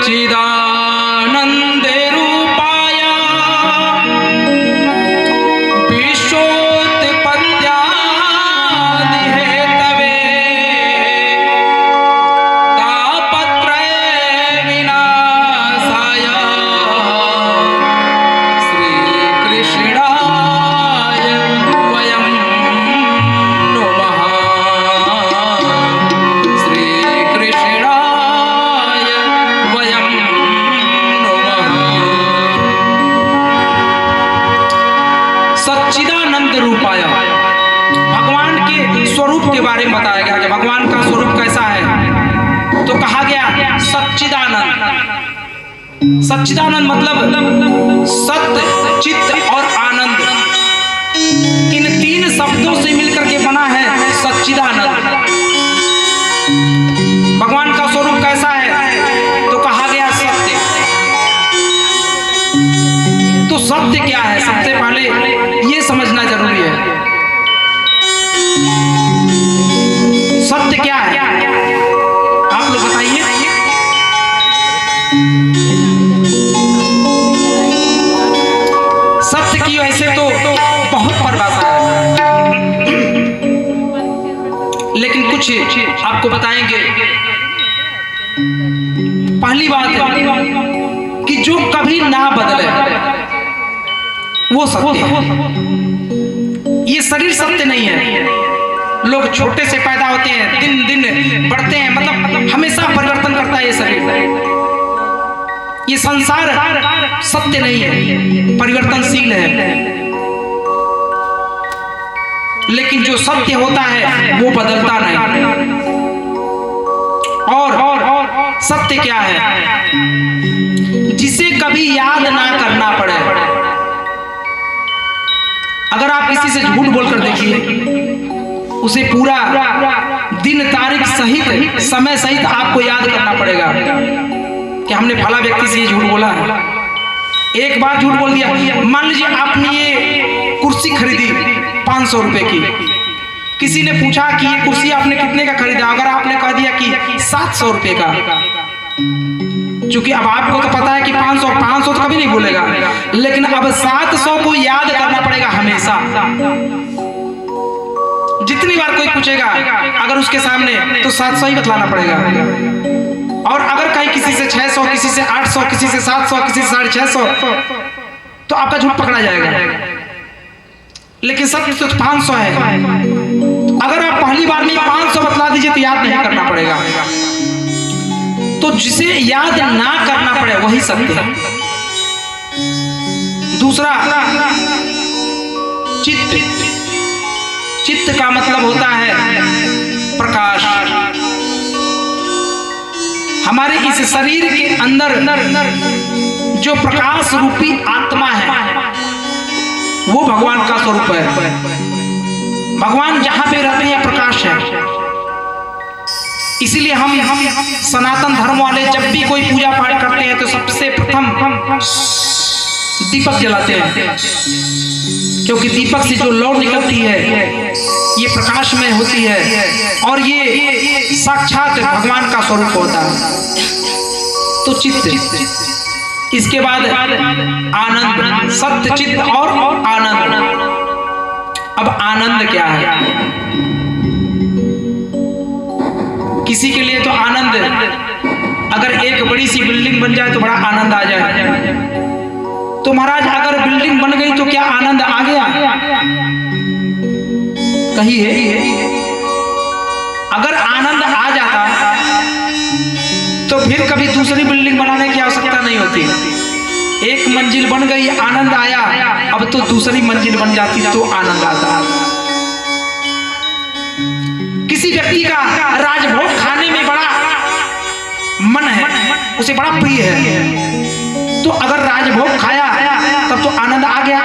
सच्चिदानंद रूपाय विश्वोत्पत्त्यादि Hathaway तापत्रय विनाशाय श्रीकृष्णाय वयं नमः। श्रीकृष्णाय वयं नमः। सच्चिदानंद रूपाय भगवान के स्वरूप के बारे में बताया गया कि भगवान का स्वरूप कैसा है। तो कहा गया सच्चिदानंद। सच्चिदानंद मतलब सत्य, चित्त और आनंद, इन तीन शब्दों से मिलकर के बना है सच्चिदानंद। भगवान का स्वरूप कैसा है तो कहा गया सत्य। तो सत्य क्या है, सबसे पहले ये समझना जरूरी है। सत्य क्या है आप लोग बताइए। सत्य की वैसे तो बहुत परिभाषा है, लेकिन कुछ आपको बताएंगे। पहली बात है कि जो कभी ना बदले वो सत्य है। ये शरीर सत्य नहीं है। लोग छोटे से पैदा होते हैं, दिन दिन बढ़ते हैं, मतलब हमेशा परिवर्तन करता है ये शरीर। ये संसार सत्य नहीं है, परिवर्तनशील है। लेकिन जो सत्य होता है वो बदलता नहीं। और सत्य क्या है, जिसे कभी याद ना करना पड़े। अगर आप किसी से झूठ बोलकर देखिए, उसे पूरा दिन तारीख सहित समय सहित आपको याद करना पड़ेगा कि हमने फला व्यक्ति से ये झूठ बोला है। एक बार झूठ बोल दिया, मान लीजिए आपने ये कुर्सी खरीदी 500 रुपए की, किसी ने पूछा कि ये कुर्सी आपने कितने का खरीदा, अगर आपने कह दिया कि 700 रुपए का, क्योंकि अब आपको तो पता है कि 500 तो कभी नहीं भूलेगा, लेकिन अब 700 को याद करना पड़ेगा हमेशा। जितनी बार कोई पूछेगा अगर उसके सामने, तो 700 ही बतलाना पड़ेगा। और अगर कहीं किसी से 600, किसी से 800, किसी से 700, किसी से 650, तो आपका झूठ पकड़ा जाएगा। लेकिन सत्य तो 500 है। अगर आप पहली बार में 500 बतला दीजिए तो याद नहीं करना पड़ेगा। तो जिसे याद ना करना पड़े वही सत्य है। दूसरा, चित्त। चित्त का मतलब होता है प्रकाश। हमारे इस शरीर के अंदर जो प्रकाश रूपी आत्मा है वो भगवान का स्वरूप है। भगवान जहां पे रहते हैं प्रकाश है। इसीलिए हम सनातन धर्म वाले जब भी कोई पूजा पाठ करते हैं तो सबसे प्रथम दीपक जलाते हैं, क्योंकि दीपक से जो लौ निकलती है ये प्रकाश में होती है और ये साक्षात भगवान का स्वरूप होता है। तो चित्त। इसके बाद आनंद, सत्य, चित्त और आनंद। अब आनंद क्या है? किसी के लिए तो आनंद, अगर एक बड़ी सी बिल्डिंग बन जाए तो बड़ा आनंद आ जाए। तो महाराज अगर बिल्डिंग बन गई तो क्या आनंद आ गया? कहिए, अगर आनंद आ जाता तो फिर कभी दूसरी बिल्डिंग बनाने की आवश्यकता नहीं होती। एक मंजिल बन गई, आनंद आया, अब तो दूसरी मंजिल बन जाती तो आनंद आता। किसी व्यक्ति का राजभोग खाने में बड़ा मन है, उसे बड़ा प्रिय है, तो अगर राजभोग खाया तब तो आनंद आ गया।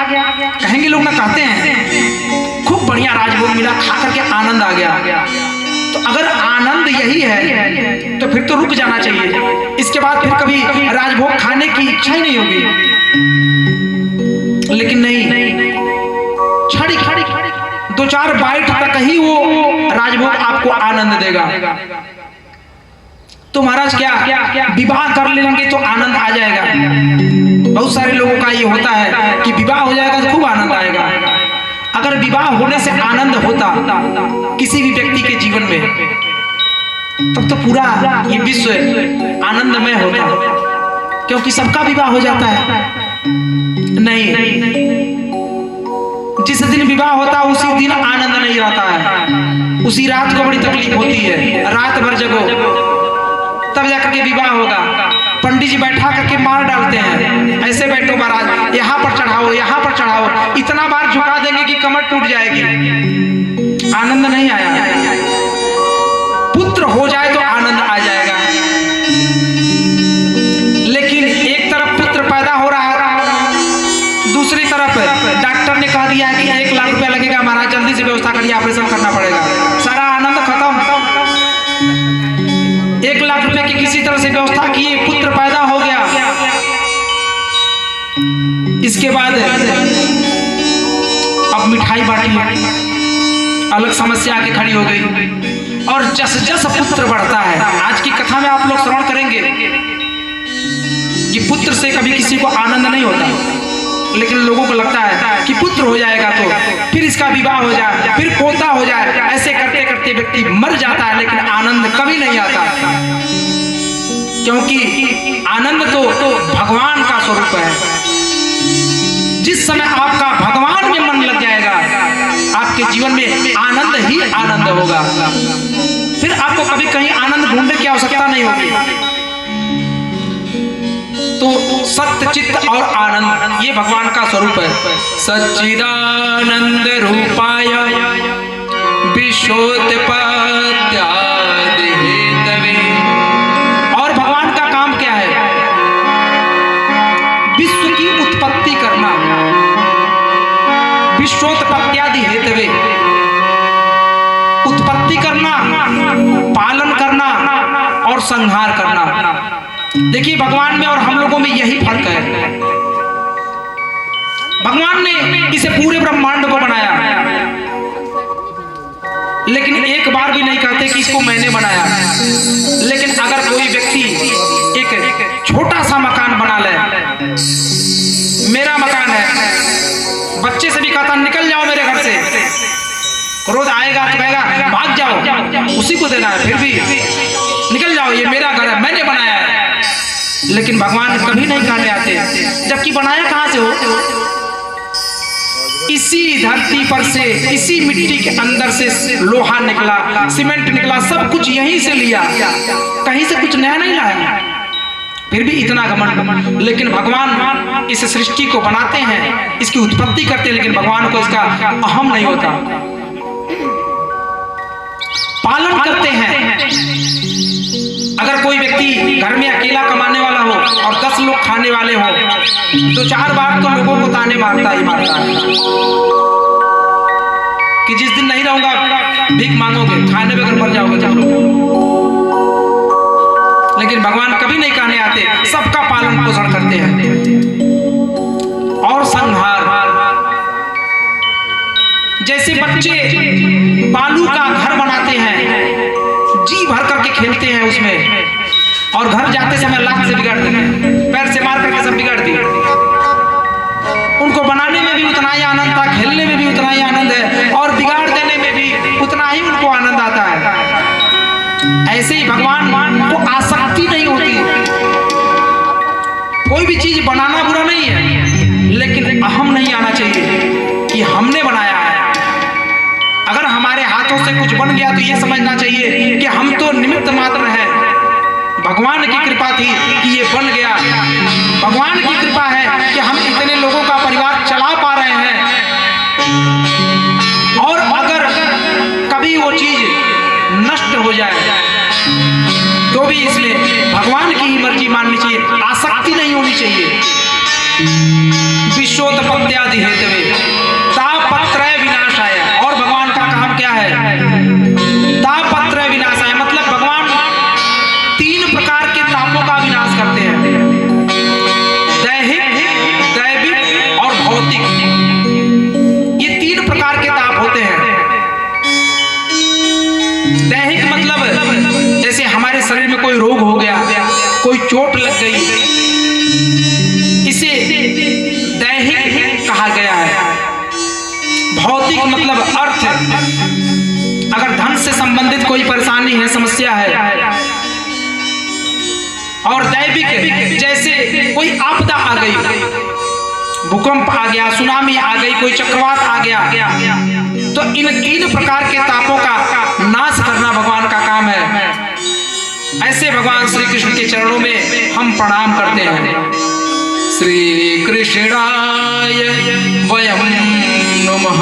कहेंगे लोग, ना कहते हैं खूब बढ़िया राजभोग मिला, खा करके आनंद आ गया। तो अगर आनंद यही है तो फिर तो रुक जाना चाहिए, इसके बाद फिर कभी राजभोग खाने की इच्छा ही नहीं होगी। लेकिन नहीं, छड़ी 2-4 बाइट तक ही वो राजभोग आपको आनंद देगा। तो महाराज क्या विवाह कर लेंगे तो आनंद आ जाएगा। बहुत सारे लोगों का ये होता है कि विवाह हो जाएगा तो खूब आनंद आएगा। अगर विवाह होने से आनंद होता किसी भी व्यक्ति के जीवन में, तब तो पूरा ये विश्व आनंदमय होता, क्योंकि सबका विवाह हो जाता है। नहीं, जिस दिन विवाह होता उसी दिन आनंद नहीं रहता है, उसी रात को बड़ी तकलीफ होती है। रात भर जगो तब जाकर के विवाह होगा। पंडित जी बैठा करके मार डालते हैं, ऐसे बैठो महाराज, यहाँ पर चढ़ाओ, यहाँ पर चढ़ाओ, इतना बार झुका देंगे कि कमर टूट जाएगी। आनंद नहीं आया। पुत्र हो जाए तो आनंद आ जाएगा। लेकिन एक तरफ पुत्र पैदा हो रहा है, दूसरी तरफ डॉक्टर ने कह दिया कि 1 लाख रुपया लगेगा महाराज, जल्दी से व्यवस्था करिए, ऑपरेशन करना पड़ेगा। सारा आनंद खत्म। 1 लाख रुपए की किसी तरह से व्यवस्था किए, पुत्र पैदा हो गया। इसके बाद अब मिठाई बांटी, अलग समस्या आके खड़ी हो गई। और जस जस पुत्र बढ़ता है, आज की कथा में आप लोग श्रवण करेंगे कि पुत्र से कभी किसी को आनंद नहीं होता, लेकिन लोगों को लगता है कि पुत्र हो जाएगा तो फिर इसका विवाह हो जाए, फिर पोता हो जाए। ऐसे करते करते व्यक्ति मर जाता है, लेकिन आनंद कभी नहीं आता, क्योंकि आनंद तो भगवान का स्वरूप है। जिस समय आपका भगवान में मन लग जाएगा, आपके जीवन में आनंद ही आनंद होगा। फिर आपको कभी कहीं आनंद ढूंढने की आवश्यकता नहीं होगी। तो सत्य चित्त और आनंद ये भगवान का स्वरूप है। सच्चिदानंद रूपाय विश्वोत्पत्त्यादि हेतवे। और भगवान का काम क्या है? विश्व की उत्पत्ति करना, विश्वोत्पत्त्यादि हेतवे, उत्पत्ति करना, पालन करना और संहार करना। देखिए भगवान में और हम लोगों में यही फर्क है। भगवान ने इसे पूरे ब्रह्मांड को बनाया, लेकिन एक बार भी नहीं कहते कि इसको मैंने बनाया। लेकिन अगर कोई व्यक्ति एक छोटा सा मकान बना ले, मेरा मकान है, बच्चे से भी कहता निकल जाओ मेरे घर से, क्रोध आएगा तो कहेगा भाग जाओ, उसी को देना है, फिर भी निकल जाओ, ये मेरा घर है, मैंने बनाया है। लेकिन भगवान कभी नहीं कहने आते, जबकि बनाया कहां से हो? इसी धरती पर से, इसी मिट्टी के अंदर से लोहा निकला, सीमेंट निकला, सब कुछ यहीं से लिया, कहीं से कुछ नया नहीं लाया। फिर भी इतना घमंड। लेकिन भगवान इस सृष्टि को बनाते हैं, इसकी उत्पत्ति करते हैं, लेकिन भगवान को इसका अहम नहीं होता। पालन करते हैं। अगर कोई व्यक्ति घर में अकेला कमाने वाला हो और 10 लोग खाने वाले हो, तो 4 बार तो लोगों को ताने मारता ही मारता है कि जिस दिन नहीं रहूंगा भीख मांगोगे, खाने बगैर मर जाओगे सब लोग। लेकिन भगवान कभी नहीं कहने आते, सबका पालन पोषण करते हैं। और संहार, जैसे बच्चे बालू का घर बनाते हैं, जी भर करके खेलते हैं उसमें, और घर जाते समय लात से बिगाड़ देते हैं, पैर से मार करके सब बिगाड़ दिए। उनको बनाने में भी उतना ही आनंद था, खेलने में भी उतना ही आनंद है, और बिगाड़ देने में भी उतना ही उनको आनंद आता है। ऐसे ही भगवान को आसक्ति नहीं होती। कोई भी चीज बनाना बुरा नहीं है, लेकिन अहम नहीं आना चाहिए कि हमने बनाया है। अगर हमारे हाथों से कुछ बन गया तो ये समझना चाहिए कि हम तो निमित्त मात्र हैं। भगवान की कृपा थी कि ये बन गया, भगवान की कृपा है कि हम इतने लोगों का परिवार चला पा रहे हैं। और अगर कभी वो चीज नष्ट हो जाए तो भी इसमें भगवान की ही मर्जी माननी चाहिए, आसक्ति नहीं होनी चाहिए। विश्वोत्पत्त्यादि हेतवे तापत्रय विनाशाय। और भगवान का काम क्या है? तापत्रय विनाशाय, मतलब भगवान 3 प्रकार के तापों का विनाश करते हैं, दैहिक, दैविक और भौतिक। ये 3 प्रकार के ताप होते हैं। दैहिक मतलब जैसे हमारे शरीर में कोई रोग गया, कोई चोट लग गई, इसे दैहिक कहा गया है। भौतिक मतलब अर्थ, अगर धन से संबंधित कोई परेशानी है, समस्या है, और दैविक जैसे कोई आपदा आ गई, भूकंप आ गया, सुनामी आ गई, कोई चक्रवात आ गया, तो इन 3 प्रकार के तापों का नाश करना भगवान का काम है। ऐसे भगवान श्री कृष्ण के चरणों में हम प्रणाम करते हैं। श्री कृष्णाय वयं नमः।